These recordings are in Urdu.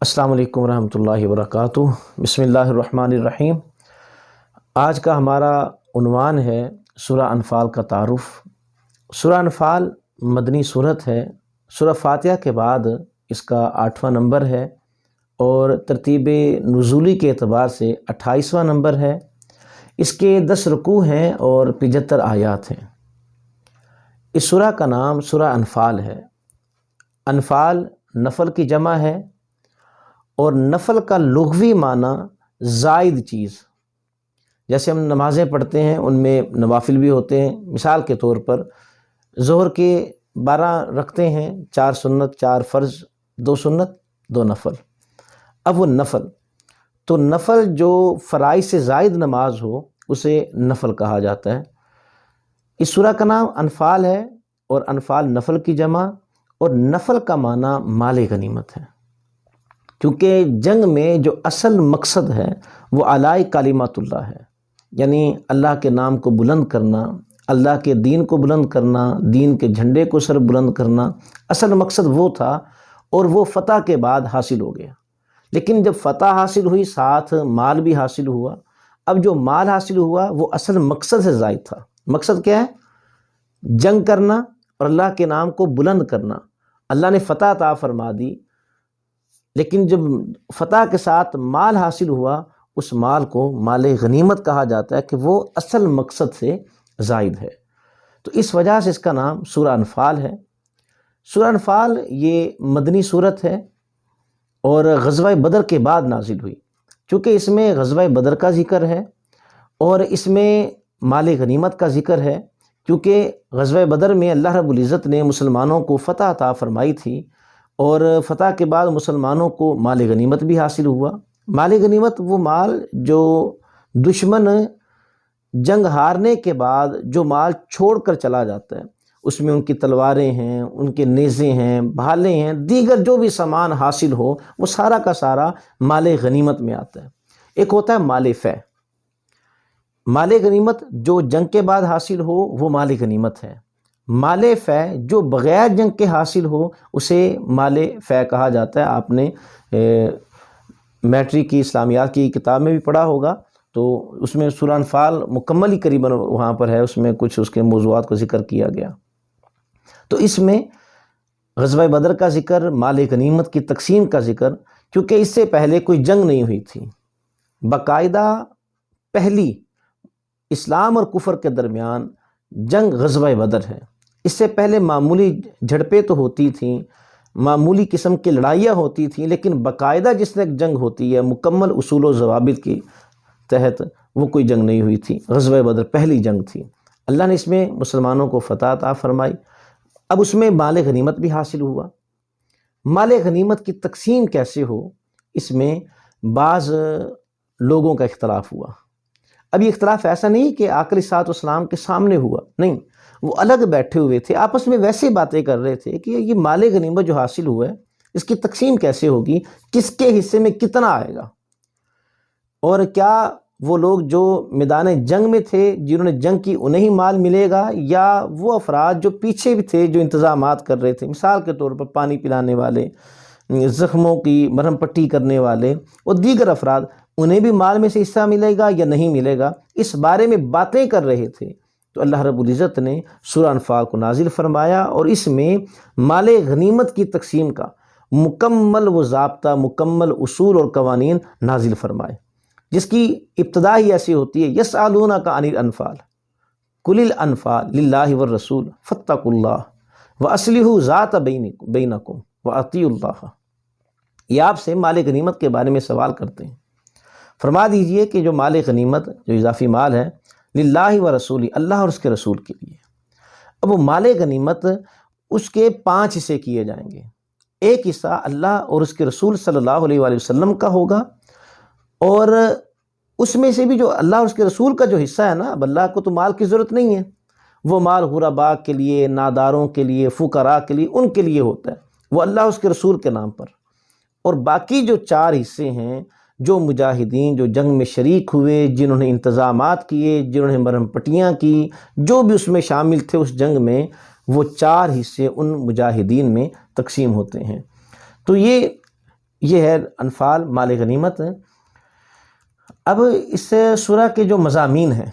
السلام علیکم ورحمۃ اللہ وبرکاتہ۔ بسم اللہ الرحمن الرحیم۔ آج کا ہمارا عنوان ہے سورہ انفال کا تعارف۔ سورہ انفال مدنی صورت ہے۔ سورہ فاتحہ کے بعد اس کا 8واں نمبر ہے اور ترتیب نزولی کے اعتبار سے 28واں نمبر ہے۔ اس کے 10 رکوع ہیں اور 75 آیات ہیں۔ اس سورہ کا نام سورہ انفال ہے۔ انفال نفل کی جمع ہے اور نفل کا لغوی معنی زائد چیز۔ جیسے ہم نمازیں پڑھتے ہیں ان میں نوافل بھی ہوتے ہیں۔ مثال کے طور پر ظہر کے 12 رکعتیں ہیں، 4 سنت، 4 فرض، 2 سنت، 2 نفل۔ اب وہ نفل تو نفل جو فرائض سے زائد نماز ہو اسے نفل کہا جاتا ہے۔ اس سورہ کا نام انفال ہے اور انفال نفل کی جمع، اور نفل کا معنی مال غنیمت ہے، کیونکہ جنگ میں جو اصل مقصد ہے وہ اعلائی کلمات اللہ ہے، یعنی اللہ کے نام کو بلند کرنا، اللہ کے دین کو بلند کرنا، دین کے جھنڈے کو سر بلند کرنا۔ اصل مقصد وہ تھا اور وہ فتح کے بعد حاصل ہو گیا۔ لیکن جب فتح حاصل ہوئی ساتھ مال بھی حاصل ہوا۔ اب جو مال حاصل ہوا وہ اصل مقصد سے زائد تھا۔ مقصد کیا ہے؟ جنگ کرنا اور اللہ کے نام کو بلند کرنا۔ اللہ نے فتح عطا فرما دی، لیکن جب فتح کے ساتھ مال حاصل ہوا اس مال کو مال غنیمت کہا جاتا ہے کہ وہ اصل مقصد سے زائد ہے۔ تو اس وجہ سے اس کا نام سورہ انفال ہے۔ سورہ انفال یہ مدنی صورت ہے اور غزوہ بدر کے بعد نازل ہوئی، چونکہ اس میں غزوہ بدر کا ذکر ہے اور اس میں مال غنیمت کا ذکر ہے، کیونکہ غزوہ بدر میں اللہ رب العزت نے مسلمانوں کو فتح عطا فرمائی تھی اور فتح کے بعد مسلمانوں کو مال غنیمت بھی حاصل ہوا۔ مال غنیمت وہ مال جو دشمن جنگ ہارنے کے بعد جو مال چھوڑ کر چلا جاتا ہے، اس میں ان کی تلواریں ہیں، ان کے نیزے ہیں، بھالے ہیں، دیگر جو بھی سامان حاصل ہو وہ سارا کا سارا مال غنیمت میں آتا ہے۔ ایک ہوتا ہے مال فے۔ مال غنیمت جو جنگ کے بعد حاصل ہو وہ مال غنیمت ہے۔ مال فے جو بغیر جنگ کے حاصل ہو اسے مال فے کہا جاتا ہے۔ آپ نے میٹرک کی اسلامیات کی کتاب میں بھی پڑھا ہوگا، تو اس میں سورہ انفال مکمل ہی قریباً وہاں پر ہے، اس میں کچھ اس کے موضوعات کو ذکر کیا گیا۔ تو اس میں غزوہ بدر کا ذکر، مال غنیمت کی تقسیم کا ذکر، کیونکہ اس سے پہلے کوئی جنگ نہیں ہوئی تھی۔ باقاعدہ پہلی اسلام اور کفر کے درمیان جنگ غزوہ بدر ہے۔ اس سے پہلے معمولی جھڑپیں تو ہوتی تھیں، معمولی قسم کی لڑائیاں ہوتی تھیں، لیکن باقاعدہ جس نے جنگ ہوتی ہے مکمل اصول و ضوابط کی تحت، وہ کوئی جنگ نہیں ہوئی تھی۔ غزوہ بدر پہلی جنگ تھی۔ اللہ نے اس میں مسلمانوں کو فتح عطا فرمائی۔ اب اس میں مال غنیمت بھی حاصل ہوا۔ مال غنیمت کی تقسیم کیسے ہو، اس میں بعض لوگوں کا اختلاف ہوا۔ اب یہ اختلاف ایسا نہیں کہ آقا علیہ الصلوۃ والسلام کے سامنے ہوا، نہیں، وہ الگ بیٹھے ہوئے تھے، آپس میں ویسے باتیں کر رہے تھے کہ یہ مال غنیمت جو حاصل ہوا ہے اس کی تقسیم کیسے ہوگی، کس کے حصے میں کتنا آئے گا، اور کیا وہ لوگ جو میدان جنگ میں تھے جنہوں نے جنگ کی انہیں ہی مال ملے گا، یا وہ افراد جو پیچھے بھی تھے جو انتظامات کر رہے تھے، مثال کے طور پر پانی پلانے والے، زخموں کی مرہم پٹی کرنے والے اور دیگر افراد، انہیں بھی مال میں سے حصہ ملے گا یا نہیں ملے گا، اس بارے میں باتیں کر رہے تھے۔ تو اللہ رب العزت نے سورہ انفال کو نازل فرمایا اور اس میں مال غنیمت کی تقسیم کا مکمل وہ ضابطہ، مکمل اصول اور قوانین نازل فرمائے، جس کی ابتدا ہی ایسی ہوتی ہے، یسألونک عن الانفال قل الانفال للہ والرسول فاتقوا اللہ واصلحوا ذات بینکم واطیعوا اللہ۔ یہ آپ سے مال غنیمت کے بارے میں سوال کرتے ہیں، فرما دیجئے کہ جو مال غنیمت، جو اضافی مال ہے، للہ و رسول، اللہ اور اس کے رسول کے لیے۔ اب وہ مال غنیمت اس کے 5 حصے کیے جائیں گے۔ ایک حصہ اللہ اور اس کے رسول صلی اللہ علیہ وآلہ وسلم کا ہوگا، اور اس میں سے بھی جو اللہ اور اس کے رسول کا جو حصہ ہے نا، اب اللہ کو تو مال کی ضرورت نہیں ہے، وہ مال غرباء کے لیے، ناداروں کے لیے، فقراء کے لیے، ان کے لیے ہوتا ہے، وہ اللہ اور اس کے رسول کے نام پر۔ اور باقی جو 4 حصے ہیں، جو مجاہدین جو جنگ میں شریک ہوئے، جنہوں نے انتظامات کیے، جنہوں نے مرہم پٹیاں کی، جو بھی اس میں شامل تھے اس جنگ میں، وہ 4 حصے ان مجاہدین میں تقسیم ہوتے ہیں۔ تو یہ یہ ہے انفال مال غنیمت۔ اب اس سورہ کے جو مضامین ہیں،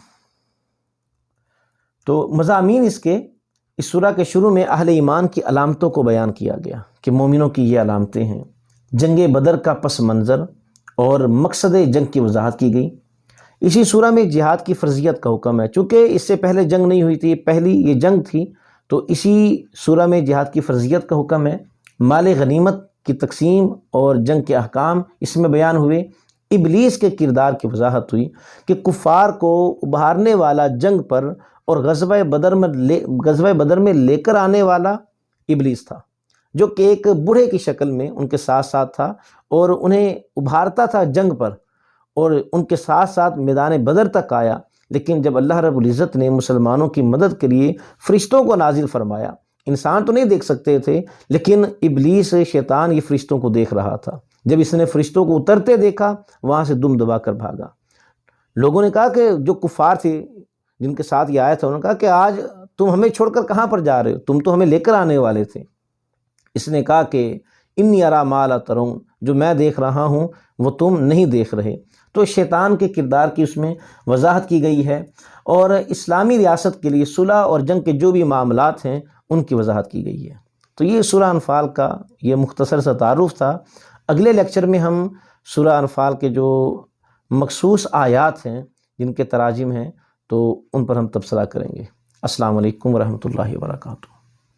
تو مضامین اس سورہ کے شروع میں اہل ایمان کی علامتوں کو بیان کیا گیا کہ مومنوں کی یہ علامتیں ہیں، جنگ بدر کا پس منظر اور مقصد جنگ کی وضاحت کی گئی۔ اسی سورہ میں جہاد کی فرضیت کا حکم ہے، چونکہ اس سے پہلے جنگ نہیں ہوئی تھی، پہلی یہ جنگ تھی، تو اسی سورہ میں جہاد کی فرضیت کا حکم ہے۔ مال غنیمت کی تقسیم اور جنگ کے احکام اس میں بیان ہوئے۔ ابلیس کے کردار کی وضاحت ہوئی کہ کفار کو ابھارنے والا جنگ پر اور غزوہ بدر میں لے کر آنے والا ابلیس تھا، جو کہ ایک بوڑھے کی شکل میں ان کے ساتھ ساتھ تھا اور انہیں ابھارتا تھا جنگ پر، اور ان کے ساتھ ساتھ میدان بدر تک آیا۔ لیکن جب اللہ رب العزت نے مسلمانوں کی مدد کے لیے فرشتوں کو نازل فرمایا، انسان تو نہیں دیکھ سکتے تھے، لیکن ابلیس شیطان یہ فرشتوں کو دیکھ رہا تھا۔ جب اس نے فرشتوں کو اترتے دیکھا، وہاں سے دم دبا کر بھاگا۔ لوگوں نے کہا کہ جو کفار تھے جن کے ساتھ یہ آیا تھا، انہوں نے کہا کہ آج تم ہمیں چھوڑ کر کہاں پر جا رہے ہو؟ تم تو ہمیں لے کر آنے والے تھے۔ اس نے کہا کہ انی ارا ما لا ترون، جو میں دیکھ رہا ہوں وہ تم نہیں دیکھ رہے۔ تو شیطان کے کردار کی اس میں وضاحت کی گئی ہے، اور اسلامی ریاست کے لیے صلح اور جنگ کے جو بھی معاملات ہیں ان کی وضاحت کی گئی ہے۔ تو یہ سورہ انفال کا یہ مختصر سا تعارف تھا۔ اگلے لیکچر میں ہم سورہ انفال کے جو مخصوص آیات ہیں جن کے تراجم ہیں تو ان پر ہم تبصرہ کریں گے۔ السلام علیکم ورحمۃ اللہ وبرکاتہ۔